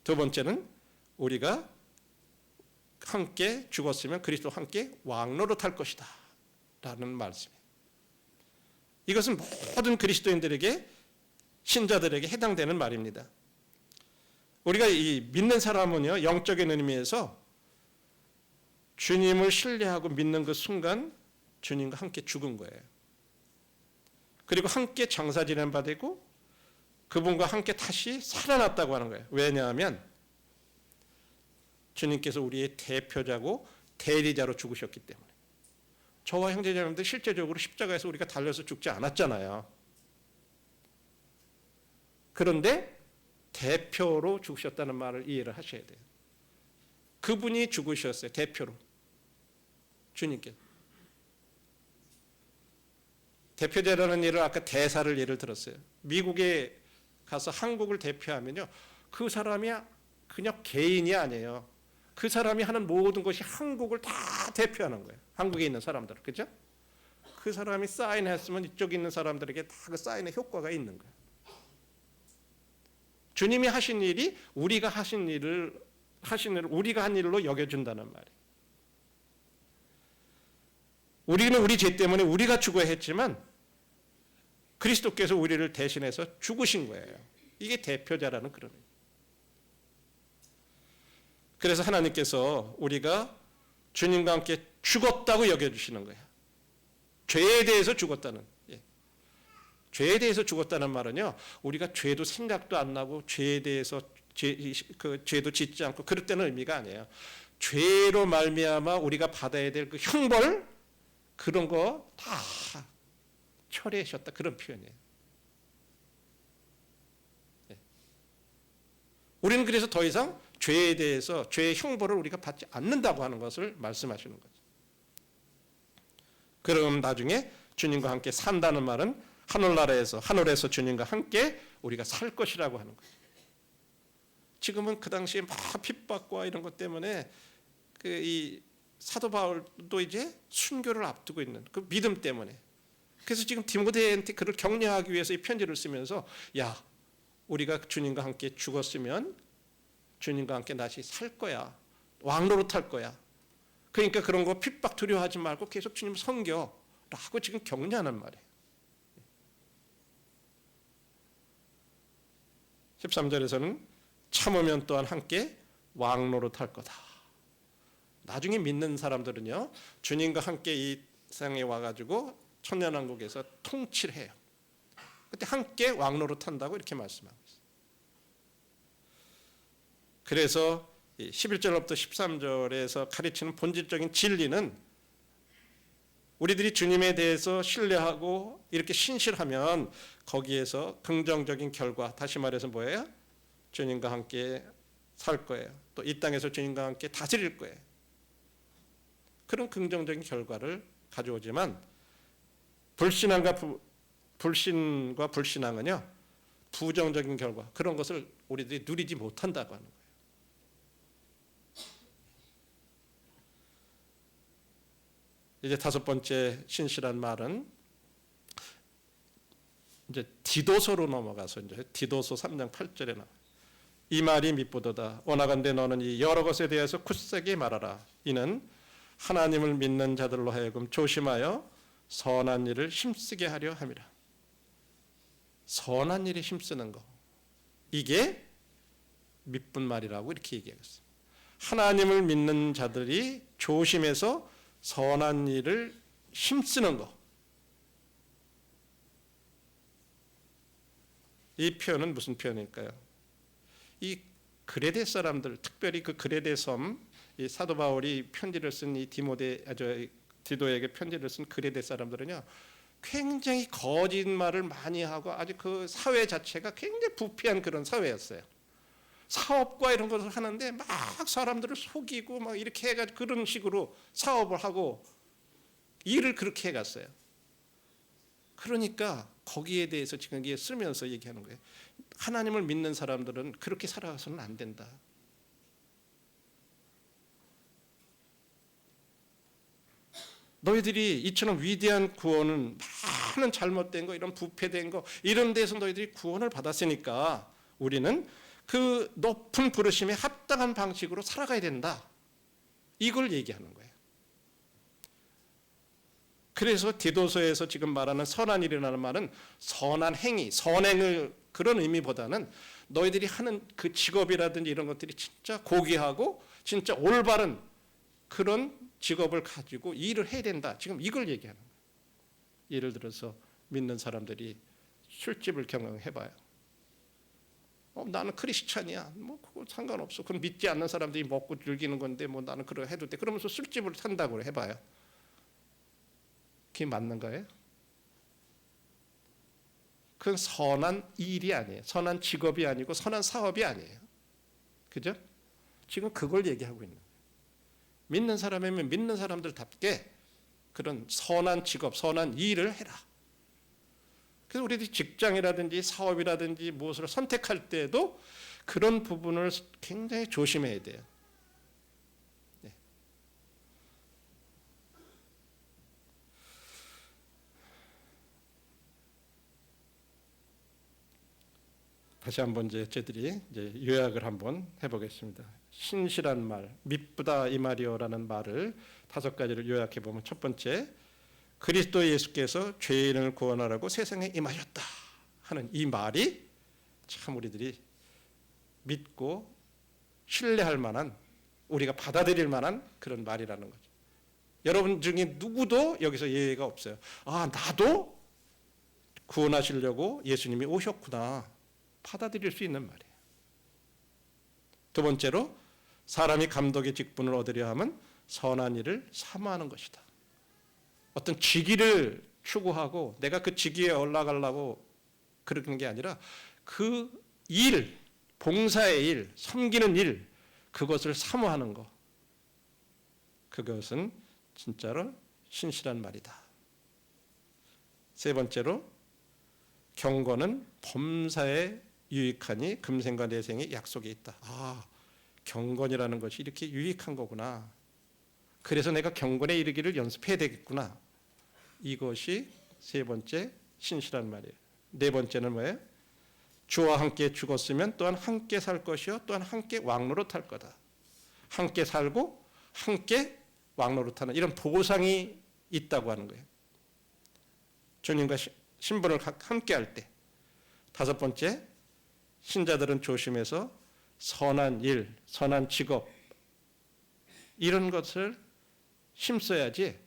Speaker 1: 두 번째는 우리가 함께 죽었으면 그리스도와 함께 왕노릇할 것이다 라는 말씀이에요. 이것은 모든 그리스도인들에게, 신자들에게 해당되는 말입니다. 우리가 이 믿는 사람은요, 영적인 의미에서 주님을 신뢰하고 믿는 그 순간 주님과 함께 죽은 거예요. 그리고 함께 장사 지낸 바 되고 그분과 함께 다시 살아났다고 하는 거예요. 왜냐하면 주님께서 우리의 대표자고 대리자로 죽으셨기 때문에. 저와 형제자매들 실제적으로 십자가에서 우리가 달려서 죽지 않았잖아요. 그런데 대표로 죽으셨다는 말을 이해를 하셔야 돼요. 그분이 죽으셨어요. 대표로. 주님께. 대표자라는 일을 아까 대사를 예를 들었어요. 미국에 가서 한국을 대표하면요, 그 사람이 그냥 개인이 아니에요. 그 사람이 하는 모든 것이 한국을 다 대표하는 거예요. 한국에 있는 사람들, 그죠? 그 사람이 사인했으면 이쪽에 있는 사람들에게 다 그 사인의 효과가 있는 거예요. 주님이 하신 일이 우리가 하신 일을 우리가 한 일로 여겨준다는 말이에요. 우리는 우리 죄 때문에 우리가 죽어야 했지만 그리스도께서 우리를 대신해서 죽으신 거예요. 이게 대표자라는 그런 의미. 그래서 하나님께서 우리가 주님과 함께 죽었다고 여겨주시는 거예요. 죄에 대해서 죽었다는. 죄에 대해서 죽었다는 말은요, 우리가 죄도 생각도 안 나고 죄에 대해서 죄도 짓지 않고 그랬다는 의미가 아니에요. 죄로 말미암아 우리가 받아야 될 그 형벌, 그런 거 다 처리하셨다, 그런 표현이에요. 우리는 그래서 더 이상 죄에 대해서 죄의 형벌을 우리가 받지 않는다고 하는 것을 말씀하시는 거죠. 그럼 나중에 주님과 함께 산다는 말은 하늘에서 주님과 함께 우리가 살 것이라고 하는 거예요. 지금은 그 당시에 막 핍박과 이런 것 때문에 이 사도 바울도 이제 순교를 앞두고 있는 그 믿음 때문에, 그래서 지금 디모데한테 그를 격려하기 위해서 이 편지를 쓰면서, 야, 우리가 주님과 함께 죽었으면 주님과 함께 다시 살 거야, 왕노릇 할 거야. 그러니까 그런 거 핍박 두려워하지 말고 계속 주님 섬겨라고 지금 격려하는 말이에요. 13절에서는 참으면 또한 함께 왕노릇 할 거다. 나중에 믿는 사람들은요, 주님과 함께 이 세상에 와가지고 천년왕국에서 통치를 해요. 그때 함께 왕노릇 한다고 이렇게 말씀하고 있어요. 그래서 11절부터 13절에서 가르치는 본질적인 진리는, 우리들이 주님에 대해서 신뢰하고 이렇게 신실하면 거기에서 긍정적인 결과, 다시 말해서 뭐예요? 주님과 함께 살 거예요. 또 이 땅에서 주님과 함께 다스릴 거예요. 그런 긍정적인 결과를 가져오지만 불신과 불신앙은요, 부정적인 결과, 그런 것을 우리들이 누리지 못한다고 하는 거예요. 이제 다섯 번째 신실한 말은 이제 디도서로 넘어가서 이제 디도서 3장 8절에 나와요. 이 말이 mit보도다. 원하건대 너는 이 여러 것에 대해서 굳세게 말하라. 이는 하나님을 믿는 자들로 하여금 조심하여 선한 일을 힘쓰게 하려 함이라. 선한 일에 힘쓰는 거, 이게 mit분 말이라고 이렇게 얘기했어요. 하나님을 믿는 자들이 조심해서 선한 일을 힘쓰는 거. 이 표현은 무슨 표현일까요? 이 그레데 사람들, 특별히 그 그레데 섬, 이 사도 바울이 편지를 쓴 이 디도에게 편지를 쓴 그레데 사람들은요, 굉장히 거짓말을 많이 하고 아주 그 사회 자체가 굉장히 부패한 그런 사회였어요. 사업과 이런 것을 하는데 막 사람들을 속이고 막 이렇게 해가지고 그런 식으로 사업을 하고 일을 그렇게 해갔어요. 그러니까 거기에 대해서 지금 이게 쓰면서 얘기하는 거예요. 하나님을 믿는 사람들은 그렇게 살아가서는 안 된다. 너희들이 이처럼 위대한 구원은 많은 잘못된 거, 이런 부패된 거, 이런 데서 너희들이 구원을 받았으니까 우리는 그 높은 부르심에 합당한 방식으로 살아가야 된다. 이걸 얘기하는 거예요. 그래서 디도서에서 지금 말하는 선한 일이라는 말은 선한 행위, 선행을, 그런 의미보다는 너희들이 하는 그 직업이라든지 이런 것들이 진짜 고귀하고 진짜 올바른 그런 직업을 가지고 일을 해야 된다. 지금 이걸 얘기하는 거예요. 예를 들어서 믿는 사람들이 술집을 경영해봐요. 나는 크리스찬이야. 뭐 그거 상관없어. 그럼 믿지 않는 사람들이 먹고 즐기는 건데 뭐 나는 그러 해도 돼. 그러면서 술집을 산다고 해봐요. 그게 맞는 거예요? 그건 선한 일이 아니에요. 선한 직업이 아니고 선한 사업이 아니에요. 그죠? 지금 그걸 얘기하고 있는 거예요. 믿는 사람이면 믿는 사람들답게 그런 선한 직업, 선한 일을 해라. 그래서 우리들이 직장이라든지 사업이라든지 무엇을 선택할 때도 그런 부분을 굉장히 조심해야 돼요. 네. 다시 한번 저희들이 요약을 한번 해보겠습니다. 신실한 말, 미쁘다 이 말이요라는 말을 5가지를 요약해 보면, 첫 번째, 그리스도 예수께서 죄인을 구원하라고 세상에 임하셨다 하는 이 말이 참 우리들이 믿고 신뢰할 만한, 우리가 받아들일 만한 그런 말이라는 거죠. 여러분 중에 누구도 여기서 예외가 없어요. 아, 나도 구원하시려고 예수님이 오셨구나, 받아들일 수 있는 말이에요. 두 번째로, 사람이 감독의 직분을 얻으려 하면 선한 일을 사모하는 것이다. 어떤 직위를 추구하고 내가 그 직위에 올라가려고 그러는 게 아니라 그 일, 봉사의 일, 섬기는 일, 그것을 사모하는 것, 그것은 진짜로 신실한 말이다. 세 번째로, 경건은 범사에 유익하니 금생과 내생의 약속이 있다. 아, 경건이라는 것이 이렇게 유익한 거구나. 그래서 내가 경건에 이르기를 연습해야 되겠구나. 이것이 세 번째 신실한 말이에요. 네 번째는 뭐예요? 주와 함께 죽었으면 또한 함께 살 것이요 또한 함께 왕노릇할 거다. 함께 살고 함께 왕노릇하는 이런 보상이 있다고 하는 거예요. 주님과 신분을 함께 할 때. 다섯 번째, 신자들은 조심해서 선한 일, 선한 직업, 이런 것을 힘써야지.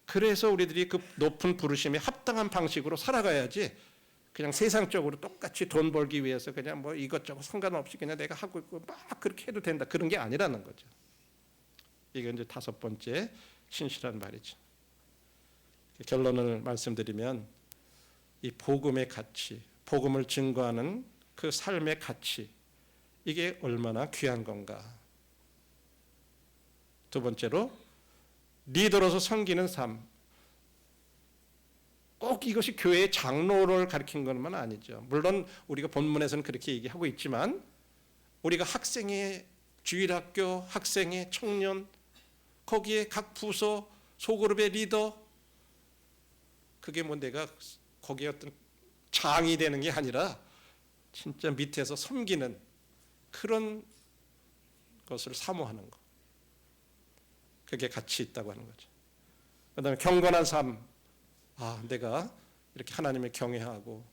Speaker 1: 그래서 우리들이 그 높은 부르심에 합당한 방식으로 살아가야지, 그냥 세상적으로 똑같이 돈 벌기 위해서 그냥 뭐 이것저것 상관없이 그냥 내가 하고 있고 막 그렇게 해도 된다, 그런 게 아니라는 거죠. 이게 이제 다섯 번째 신실한 말이죠. 결론을 말씀드리면, 이 복음의 가치, 복음을 증거하는 그 삶의 가치, 이게 얼마나 귀한 건가. 두 번째로, 리더로서 섬기는 삶. 꼭 이것이 교회의 장로를 가리킨 것만 아니죠. 물론 우리가 본문에서는 그렇게 얘기하고 있지만, 우리가 학생회, 주일학교, 학생회, 청년, 거기에 각 부서, 소그룹의 리더, 그게 뭐 내가 거기에 어떤 장이 되는 게 아니라 진짜 밑에서 섬기는 그런 것을 사모하는 것, 그게 가치 있다고 하는 거죠. 그 다음에 경건한 삶. 아, 내가 이렇게 하나님을 경외하고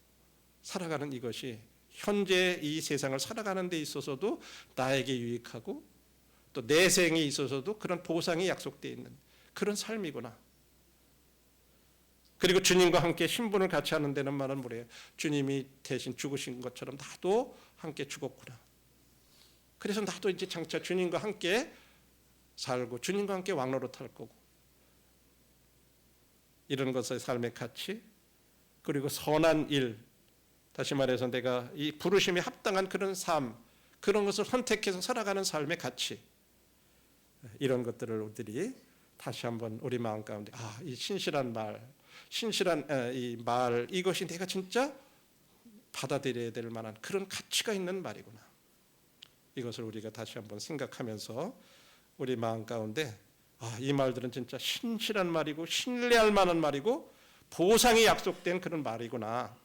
Speaker 1: 살아가는 이것이 현재 이 세상을 살아가는 데 있어서도 나에게 유익하고 또 내생에 있어서도 그런 보상이 약속되어 있는 그런 삶이구나. 그리고 주님과 함께 신분을 같이 하는 데는 말은 뭐래요? 주님이 대신 죽으신 것처럼 나도 함께 죽었구나. 그래서 나도 이제 장차 주님과 함께 살고 주님과 함께 왕노릇할 거고, 이런 것의 삶의 가치, 그리고 선한 일, 다시 말해서 내가 이 부르심에 합당한 그런 삶, 그런 것을 선택해서 살아가는 삶의 가치, 이런 것들을 우리들이 다시 한번 우리 마음 가운데, 아, 이 신실한 말, 신실한 이 말, 이것이 내가 진짜 받아들여야 될 만한 그런 가치가 있는 말이구나. 이것을 우리가 다시 한번 생각하면서 우리 마음 가운데, 아, 이 말들은 진짜 신실한 말이고 신뢰할 만한 말이고 보상이 약속된 그런 말이구나.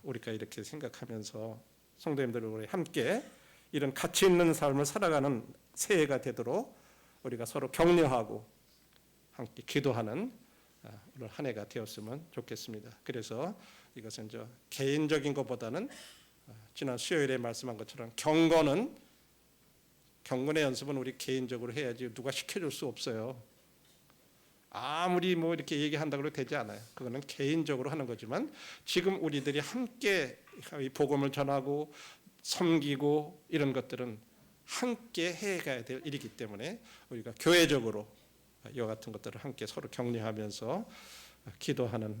Speaker 1: 우리가 이렇게 생각하면서 성도님들 우리 함께 이런 가치 있는 삶을 살아가는 새해가 되도록 우리가 서로 격려하고 함께 기도하는 오늘 한 해가 되었으면 좋겠습니다. 그래서 이것은 개인적인 것보다는 지난 수요일에 말씀한 것처럼 경건의 연습은 우리 개인적으로 해야지 누가 시켜줄 수 없어요. 아무리 뭐 이렇게 얘기한다고 해도 되지 않아요. 그거는 개인적으로 하는 거지만, 지금 우리들이 함께 이 복음을 전하고 섬기고 이런 것들은 함께 해가야 될 일이기 때문에 우리가 교회적으로 이와 같은 것들을 함께 서로 격려하면서 기도하는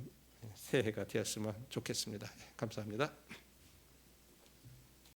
Speaker 2: 새해가 되었으면 좋겠습니다. 감사합니다.